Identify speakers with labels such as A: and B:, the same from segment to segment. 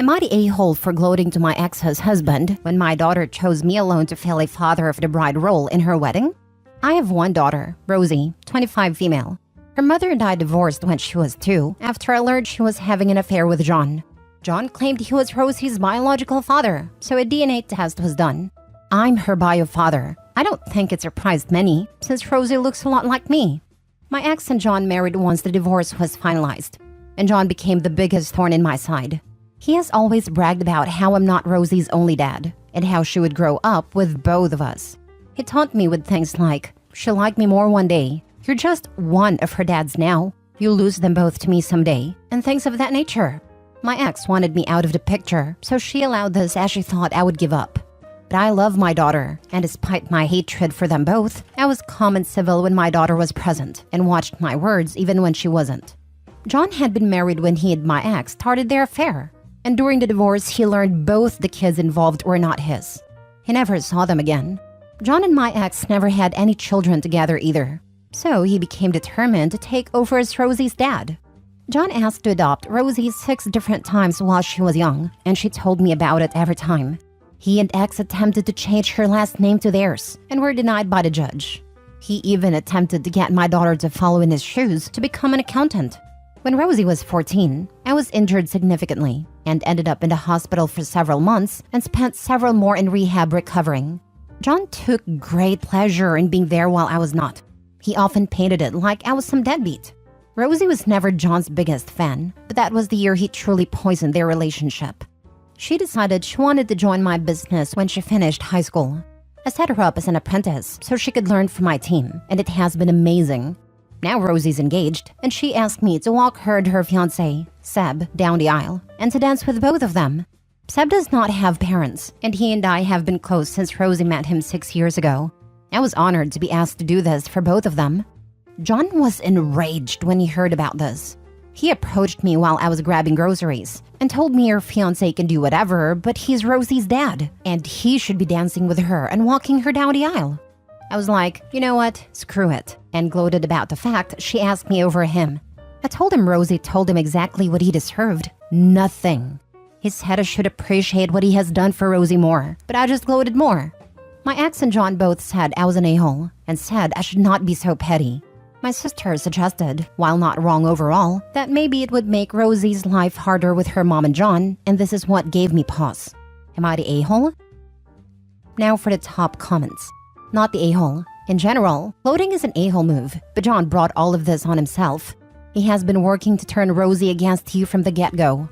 A: Am I the a-hole for gloating to my ex's husband when my daughter chose me alone to fill a father of the bride role in her wedding? I have one daughter, Rosie, 25 female. Her mother and I divorced when she was 2 after I learned she was having an affair with John. John claimed he was Rosie's biological father, so a DNA test was done. I'm her bio father. I don't think it surprised many, since Rosie looks a lot like me. My ex and John married once the divorce was finalized, and John became the biggest thorn in my side. He has always bragged about how I'm not Rosie's only dad, and how she would grow up with both of us. He taunted me with things like, "She'll like me more one day. You're just one of her dads now. You'll lose them both to me someday," and things of that nature. My ex wanted me out of the picture, so she allowed this as she thought I would give up. But I love my daughter, and despite my hatred for them both, I was calm and civil when my daughter was present, and watched my words even when she wasn't. John had been married when he and my ex started their affair, and during the divorce he learned both the kids involved were not his. He never saw them again. John and my ex never had any children together either, so he became determined to take over as Rosie's dad. John asked to adopt Rosie 6 different times while she was young, and she told me about it every time. He and ex attempted to change her last name to theirs, and were denied by the judge. He even attempted to get my daughter to follow in his shoes to become an accountant. When Rosie was 14, I was injured significantly and ended up in the hospital for several months and spent several more in rehab recovering. John took great pleasure in being there while I was not. He often painted it like I was some deadbeat. Rosie was never John's biggest fan, but that was the year he truly poisoned their relationship. She decided she wanted to join my business when she finished high school. I set her up as an apprentice so she could learn from my team, and it has been amazing. Now Rosie's engaged, and she asked me to walk her and her fiancé, Seb, down the aisle, and to dance with both of them. Seb does not have parents, and he and I have been close since Rosie met him 6 years ago. I was honored to be asked to do this for both of them. John was enraged when he heard about this. He approached me while I was grabbing groceries and told me her fiancé can do whatever, but he's Rosie's dad, and he should be dancing with her and walking her down the aisle. I was like, you know what, screw it, and gloated about the fact she asked me over him. I told him Rosie told him exactly what he deserved. Nothing. He said I should appreciate what he has done for Rosie more, but I just gloated more. My ex and John both said I was an a-hole, and said I should not be so petty. My sister suggested, while not wrong overall, that maybe it would make Rosie's life harder with her mom and John, and this is what gave me pause. Am I the a-hole? Now for the top comments. Not the a-hole. In general, gloating is an a-hole move, but John brought all of this on himself. He has been working to turn Rosie against you from the get-go.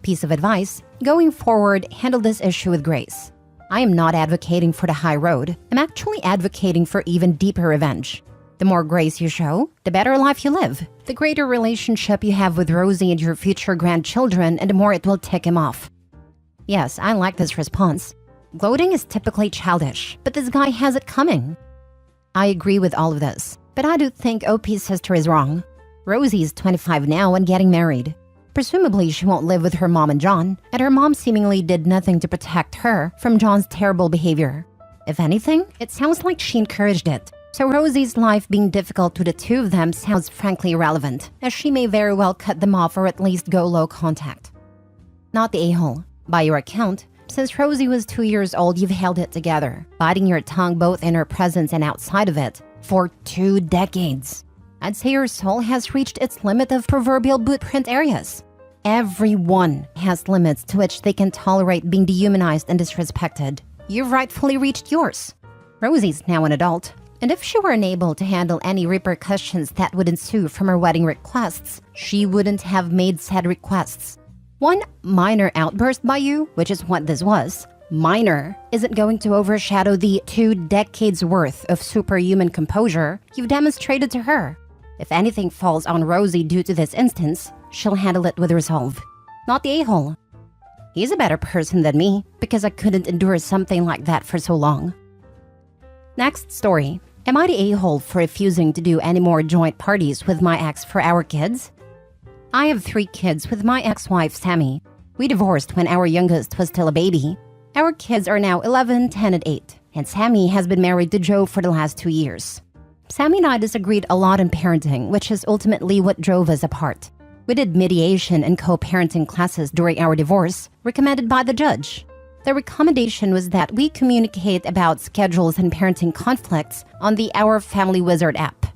A: Piece of advice, going forward, handle this issue with grace. I am not advocating for the high road. I'm actually advocating for even deeper revenge. The more grace you show, the better life you live, the greater relationship you have with Rosie and your future grandchildren, and the more it will tick him off. Yes, I like this response. Gloating is typically childish, but this guy has it coming. I agree with all of this, but I do think OP's sister is wrong. Rosie is 25 now and getting married. Presumably she won't live with her mom and John, and her mom seemingly did nothing to protect her from John's terrible behavior. If anything, it sounds like she encouraged it. So Rosie's life being difficult to the two of them sounds frankly irrelevant, as she may very well cut them off or at least go low contact. Not the a-hole. By your account, since Rosie was 2 years old, you've held it together, biting your tongue both in her presence and outside of it, for 2 decades. I'd say your soul has reached its limit of proverbial bootprint areas. Everyone has limits to which they can tolerate being dehumanized and disrespected. You've rightfully reached yours. Rosie's now an adult, and if she were unable to handle any repercussions that would ensue from her wedding requests, she wouldn't have made said requests. One minor outburst by you, which is what this was, minor, isn't going to overshadow the 2 decades worth of superhuman composure you've demonstrated to her. If anything falls on Rosie due to this instance, she'll handle it with resolve. Not the a-hole. He's a better person than me, because I couldn't endure something like that for so long. Next story. Am I the a-hole for refusing to do any more joint parties with my ex for our kids? I have 3 kids with my ex-wife, Sammy. We divorced when our youngest was still a baby. Our kids are now 11, 10, and 8, and Sammy has been married to Joe for the last 2 years. Sammy and I disagreed a lot on parenting, which is ultimately what drove us apart. We did mediation and co-parenting classes during our divorce, recommended by the judge. The recommendation was that we communicate about schedules and parenting conflicts on the Our Family Wizard app,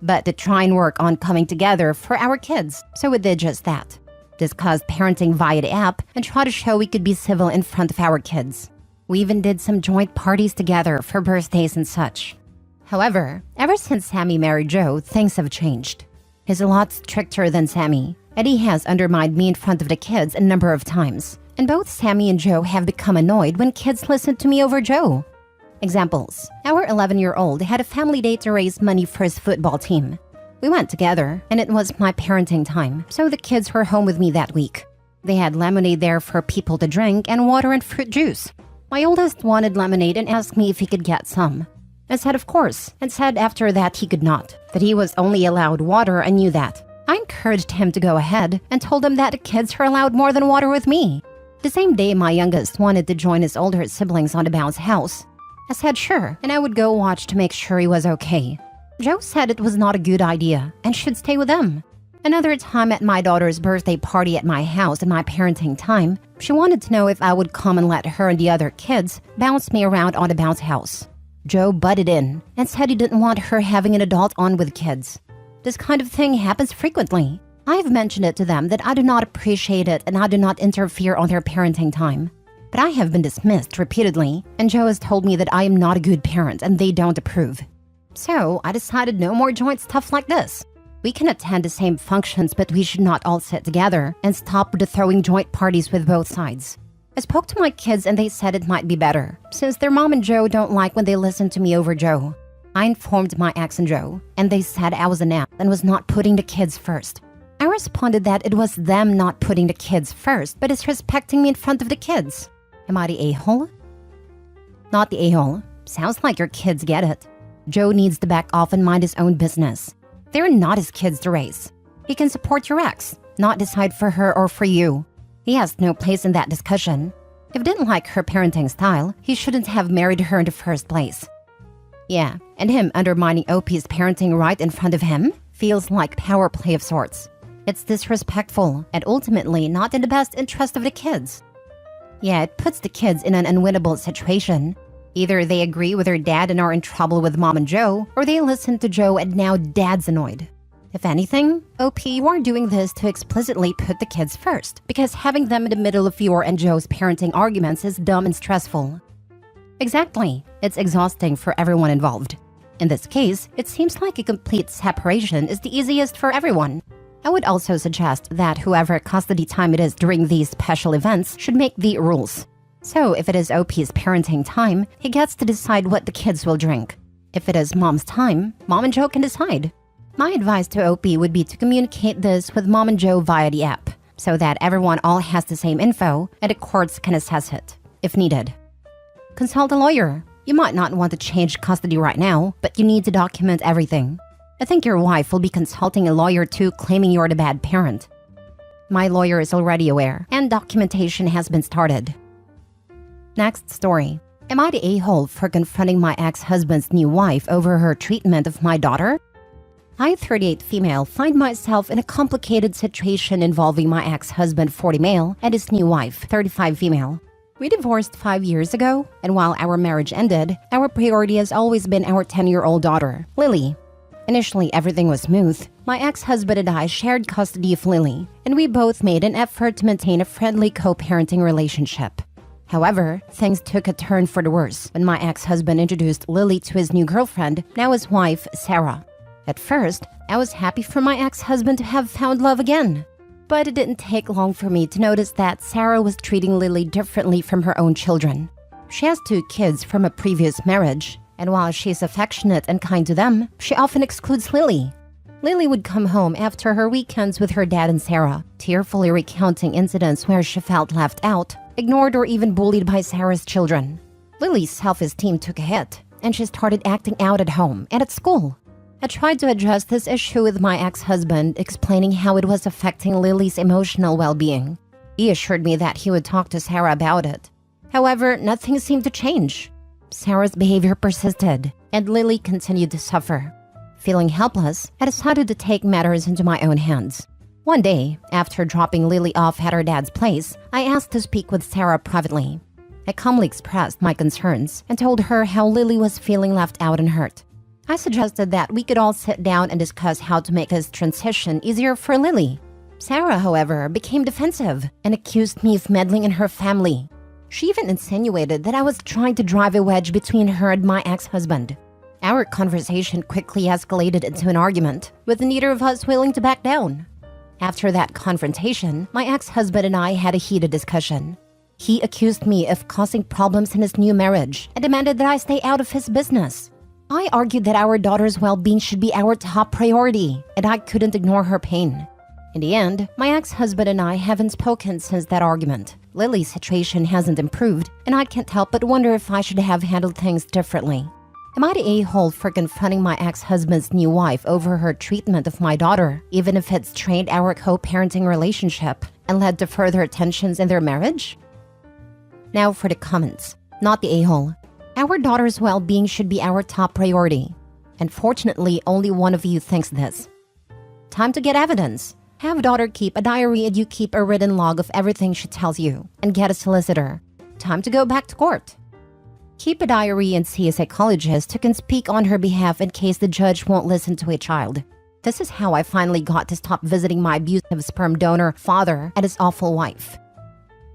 A: but to try and work on coming together for our kids, so we did just that. Discussed parenting via the app and try to show we could be civil in front of our kids. We even did some joint parties together for birthdays and such. However, ever since Sammy married Joe, things have changed. He's a lot stricter than Sammy, and he has undermined me in front of the kids a number of times. And both Sammy and Joe have become annoyed when kids listen to me over Joe. Examples: our 11-year-old had a family day to raise money for his football team. We went together, and it was my parenting time, so the kids were home with me that week. They had lemonade there for people to drink and water and fruit juice. My oldest wanted lemonade and asked me if he could get some. I said of course, and said after that he could not, that he was only allowed water and knew that. I encouraged him to go ahead and told him that the kids are allowed more than water with me. The same day, my youngest wanted to join his older siblings on the bounce house. I said sure, and I would go watch to make sure he was okay. Joe said it was not a good idea and should stay with them. Another time at my daughter's birthday party at my house in my parenting time, she wanted to know if I would come and let her and the other kids bounce me around on the bounce house. Joe butted in and said he didn't want her having an adult on with kids. This kind of thing happens frequently. I've mentioned it to them that I do not appreciate it and I do not interfere on their parenting time. But I have been dismissed repeatedly, and Joe has told me that I am not a good parent and they don't approve. So I decided no more joint stuff like this. We can attend the same functions, but we should not all sit together and stop with the throwing joint parties with both sides. I spoke to my kids and they said it might be better, since their mom and Joe don't like when they listen to me over Joe. I informed my ex and Joe, and they said I was an ass and was not putting the kids first. I responded that it was them not putting the kids first, but disrespecting me in front of the kids. Am I the a-hole? Not the a-hole. Sounds like your kids get it. Joe needs to back off and mind his own business. They're not his kids to raise. He can support your ex, not decide for her or for you. He has no place in that discussion. If he didn't like her parenting style, he shouldn't have married her in the first place. Yeah, and him undermining OP's parenting right in front of him feels like power play of sorts. It's disrespectful and ultimately not in the best interest of the kids. Yeah, it puts the kids in an unwinnable situation. Either they agree with their dad and are in trouble with Mom and Joe, or they listen to Joe and now Dad's annoyed. If anything, OP, you are doing this to explicitly put the kids first, because having them in the middle of your and Joe's parenting arguments is dumb and stressful. Exactly. It's exhausting for everyone involved. In this case, it seems like a complete separation is the easiest for everyone. I would also suggest that whoever custody time it is during these special events should make the rules. So if it is OP's parenting time, he gets to decide what the kids will drink. If it is Mom's time, Mom and Joe can decide. My advice to OP would be to communicate this with Mom and Joe via the app, so that everyone all has the same info and the courts can assess it, if needed. Consult a lawyer. You might not want to change custody right now, but you need to document everything. I think your wife will be consulting a lawyer too, claiming you're the bad parent. My lawyer is already aware, and documentation has been started. Next story. Am I the a-hole for confronting my ex-husband's new wife over her treatment of my daughter? I, 38 female, find myself in a complicated situation involving my ex-husband, 40 male, and his new wife, 35 female. We divorced 5 years ago, and while our marriage ended, our priority has always been our 10-year-old daughter, Lily. Initially, everything was smooth. My ex-husband and I shared custody of Lily, and we both made an effort to maintain a friendly co-parenting relationship. However, things took a turn for the worse when my ex-husband introduced Lily to his new girlfriend, now his wife, Sarah. At first, I was happy for my ex-husband to have found love again. But it didn't take long for me to notice that Sarah was treating Lily differently from her own children. She has 2 kids from a previous marriage, and while she's affectionate and kind to them, she often excludes Lily. Lily would come home after her weekends with her dad and Sarah, tearfully recounting incidents where she felt left out, ignored, or even bullied by Sarah's children. Lily's self-esteem took a hit, and she started acting out at home and at school. I tried to address this issue with my ex-husband, explaining how it was affecting Lily's emotional well-being. He assured me that he would talk to Sarah about it. However, nothing seemed to change. Sarah's behavior persisted, and Lily continued to suffer. Feeling helpless, I decided to take matters into my own hands. One day, after dropping Lily off at her dad's place, I asked to speak with Sarah privately. I calmly expressed my concerns and told her how Lily was feeling left out and hurt. I suggested that we could all sit down and discuss how to make this transition easier for Lily. Sarah, however, became defensive and accused me of meddling in her family. She even insinuated that I was trying to drive a wedge between her and my ex-husband. Our conversation quickly escalated into an argument, with neither of us willing to back down. After that confrontation, my ex-husband and I had a heated discussion. He accused me of causing problems in his new marriage and demanded that I stay out of his business. I argued that our daughter's well-being should be our top priority, and I couldn't ignore her pain. In the end, my ex-husband and I haven't spoken since that argument. Lily's situation hasn't improved, and I can't help but wonder if I should have handled things differently. Am I the a-hole for confronting my ex-husband's new wife over her treatment of my daughter, even if it strained our co-parenting relationship and led to further tensions in their marriage? Now for the comments. Not the a-hole. Our daughter's well-being should be our top priority. Unfortunately, only one of you thinks this. Time to get evidence. Have daughter keep a diary and you keep a written log of everything she tells you, and get a solicitor. Time to go back to court. Keep a diary and see a psychologist who can speak on her behalf in case the judge won't listen to a child. This is how I finally got to stop visiting my abusive sperm donor father and his awful wife.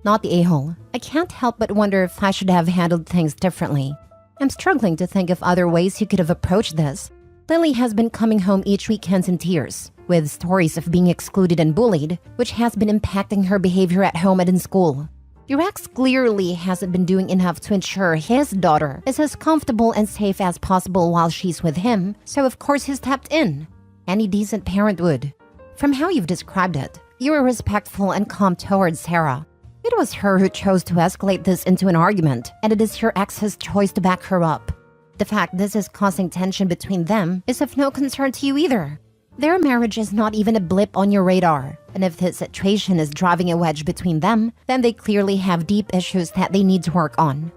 A: Not the a-hole. I can't help but wonder if I should have handled things differently. I'm struggling to think of other ways you could have approached this. Lily has been coming home each weekend in tears, with stories of being excluded and bullied, which has been impacting her behavior at home and in school. Your ex clearly hasn't been doing enough to ensure his daughter is as comfortable and safe as possible while she's with him, so of course he stepped in. Any decent parent would. From how you've described it, you were respectful and calm towards Sarah. It was her who chose to escalate this into an argument, and it is your ex's choice to back her up. The fact this is causing tension between them is of no concern to you either. Their marriage is not even a blip on your radar, and if this situation is driving a wedge between them, then they clearly have deep issues that they need to work on.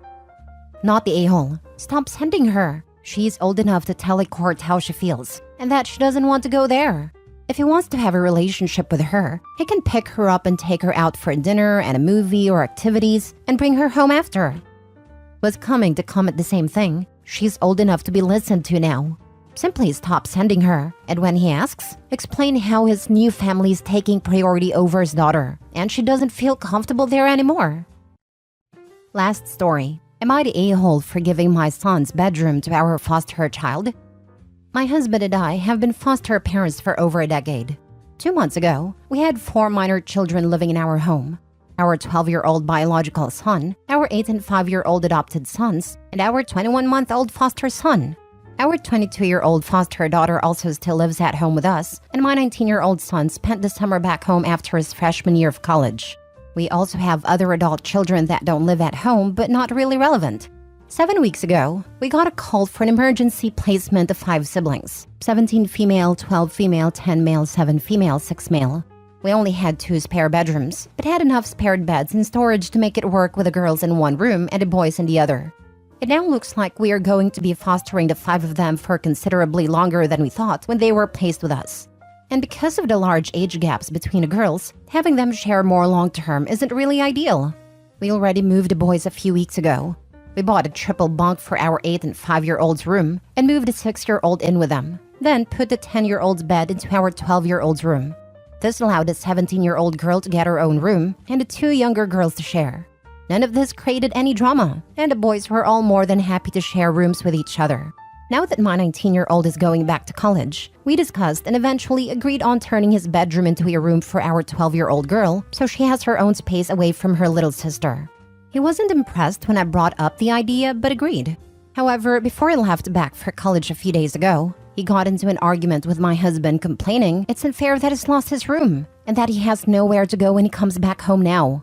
A: Not the a-hole. Stop sending her. She's old enough to tell a court how she feels, and that she doesn't want to go there. If he wants to have a relationship with her, he can pick her up and take her out for dinner and a movie or activities and bring her home after. Was coming to comment the same thing. She's old enough to be listened to now. Simply stop sending her, and when he asks, explain how his new family is taking priority over his daughter, and she doesn't feel comfortable there anymore. Last story. Am I the a-hole for giving my son's bedroom to our foster child? My husband and I have been foster parents for over a decade. 2 months ago, we had 4 minor children living in our home. Our 12-year-old biological son, our 8 and 5-year-old adopted sons, and our 21-month-old foster son. Our 22-year-old foster daughter also still lives at home with us, and my 19-year-old son spent the summer back home after his freshman year of college. We also have other adult children that don't live at home but not really relevant. 7 weeks ago, we got a call for an emergency placement of 5 siblings. 17 female, 12 female, 10 male, 7 female, 6 male. We only had 2 spare bedrooms, but had enough spared beds and storage to make it work with the girls in one room and the boys in the other. It now looks like we are going to be fostering the 5 of them for considerably longer than we thought when they were placed with us. And because of the large age gaps between the girls, having them share more long-term isn't really ideal. We already moved the boys a few weeks ago. We bought a triple bunk for our 8 and 5-year-old's room and moved the 6-year-old in with them, then put the 10-year-old's bed into our 12-year-old's room. This allowed the 17-year-old girl to get her own room and the 2 younger girls to share. None of this created any drama, and the boys were all more than happy to share rooms with each other. Now that my 19-year-old is going back to college, we discussed and eventually agreed on turning his bedroom into a room for our 12-year-old girl so she has her own space away from her little sister. He wasn't impressed when I brought up the idea, but agreed. However, before he left back for college a few days ago, he got into an argument with my husband complaining it's unfair that he's lost his room and that he has nowhere to go when he comes back home now.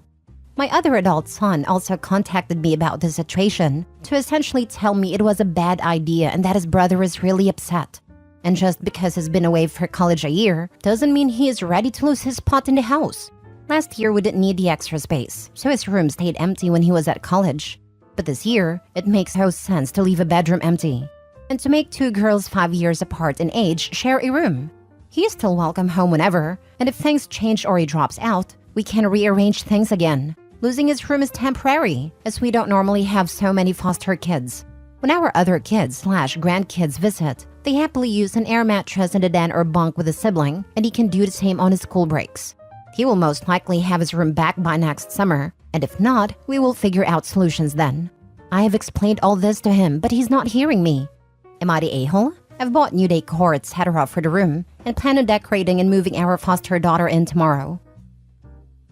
A: My other adult son also contacted me about the situation to essentially tell me it was a bad idea and that his brother is really upset. And just because he's been away for college a year doesn't mean he is ready to lose his spot in the house. Last year we didn't need the extra space, so his room stayed empty when he was at college. But this year, it makes no sense to leave a bedroom empty. And to make 2 girls 5 years apart in age share a room. He is still welcome home whenever, and if things change or he drops out, we can rearrange things again. Losing his room is temporary, as we don't normally have so many foster kids. When our other kids/grandkids visit, they happily use an air mattress in the den or bunk with a sibling, and he can do the same on his school breaks. He will most likely have his room back by next summer, and if not, we will figure out solutions then. I have explained all this to him, but he's not hearing me. Am I the a-hole? I've bought new decor, etc. for the room, and plan on decorating and moving our foster daughter in tomorrow.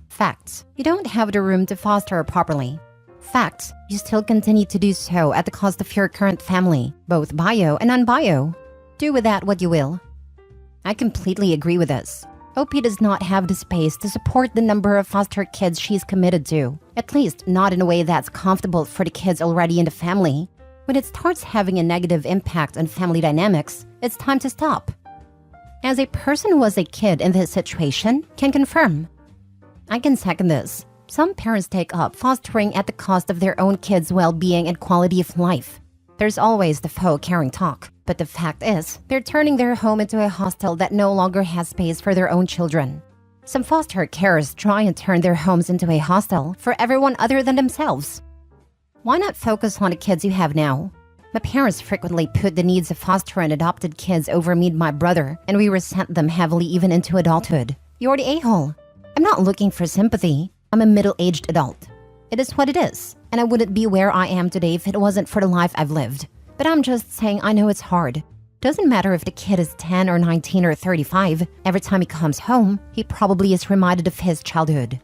A: Facts: you don't have the room to foster her properly. Facts: you still continue to do so at the cost of your current family, both bio and non-bio. Do with that what you will. I completely agree with this. OP does not have the space to support the number of foster kids she's committed to, at least not in a way that's comfortable for the kids already in the family. When it starts having a negative impact on family dynamics, it's time to stop. As a person who was a kid in this situation, can confirm. I can second this. Some parents take up fostering at the cost of their own kids' well-being and quality of life. There's always the faux caring talk, but the fact is, they're turning their home into a hostel that no longer has space for their own children. Some foster carers try and turn their homes into a hostel for everyone other than themselves. Why not focus on the kids you have now? My parents frequently put the needs of foster and adopted kids over me and my brother, and we resent them heavily even into adulthood. You're the a-hole. I'm not looking for sympathy. I'm a middle-aged adult. It is what it is, and I wouldn't be where I am today if it wasn't for the life I've lived. But I'm just saying I know it's hard. Doesn't matter if the kid is 10 or 19 or 35, every time he comes home, he probably is reminded of his childhood.